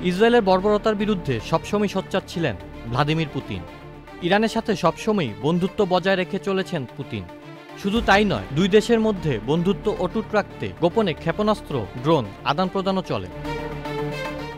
ইসরায়েলের বর্বরতার বিরুদ্ধে সবসময় সোচ্চার ছিলেন ভ্লাদিমির পুতিন। ইরানের সাথে সবসময় বন্ধুত্ব বজায় রেখে চলেছেন পুতিন। শুধু তাই নয়, দুই দেশের মধ্যে বন্ধুত্ব অটুট রাখতে গোপনে ক্ষেপণাস্ত্র, ড্রোন আদান প্রদানও চলে।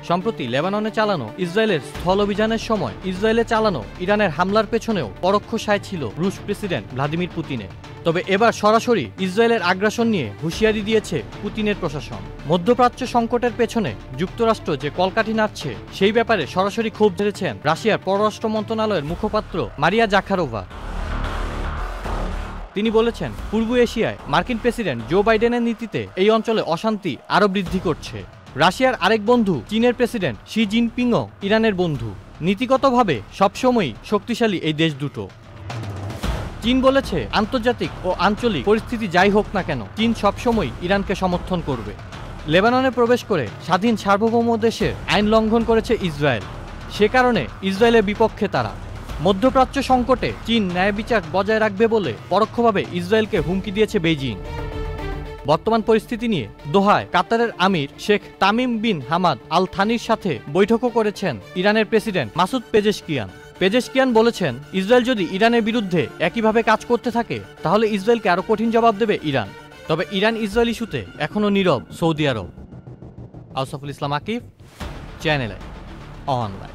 সম্প্রতি লেবাননে চালানো ইসরায়েলের স্থল অভিযানের সময় ইসরায়েলে চালানো ইরানের হামলার পেছনেও পরোক্ষ সায় ছিল রুশ প্রেসিডেন্ট ভ্লাদিমির পুতিনের। তবে এবার সরাসরি ইসরায়েলের আগ্রাসন নিয়ে হুঁশিয়ারি দিয়েছে পুতিনের প্রশাসন। মধ্যপ্রাচ্য সংকটের পেছনে যুক্তরাষ্ট্র যে কলকাঠি নাড়ছে সেই ব্যাপারে সরাসরি ক্ষোভ ঝেড়েছেন রাশিয়ার পররাষ্ট্র মন্ত্রণালয়ের মুখপাত্র মারিয়া জাখারোভা। তিনি বলেছেন, পূর্ব এশিয়ায় মার্কিন প্রেসিডেন্ট জো বাইডেনের নীতিতে এই অঞ্চলে অশান্তি আরও বৃদ্ধি করছে। রাশিয়ার আরেক বন্ধু চীনের প্রেসিডেন্ট শি জিনপিংও ইরানের বন্ধু। নীতিগতভাবে সবসময়ই শক্তিশালী এই দেশ দুটো। চীন বলেছে, আন্তর্জাতিক ও আঞ্চলিক পরিস্থিতি যাই হোক না কেন, চীন সবসময় ইরানকে সমর্থন করবে। লেবাননে প্রবেশ করে স্বাধীন সার্বভৌম দেশের আইন লঙ্ঘন করেছে ইসরায়েল। সে কারণে ইসরায়েলের বিপক্ষে তারা। মধ্যপ্রাচ্য সংকটে চীন ন্যায় বিচার বজায় রাখবে বলে পরোক্ষভাবে ইসরায়েলকে হুমকি দিয়েছে বেইজিং। বর্তমান পরিস্থিতি নিয়ে দোহায় কাতারের আমির Sheikh Tamim bin Hamad Al থানির সাথে বৈঠকও করেছেন ইরানের প্রেসিডেন্ট মাসুদ পেজেশকিয়ান। পেজেশকিয়ান বলেছেন, ইসরায়েল যদি ইরানের বিরুদ্ধে একইভাবে কাজ করতে থাকে তাহলে ইসরায়েলকে আরও কঠিন জবাব দেবে ইরান। তবে ইরান ইসরায়েল ইস্যুতে এখনও নীরব সৌদি আরব। আউসাফুল ইসলাম আকিব, চ্যানেল অনলাইন।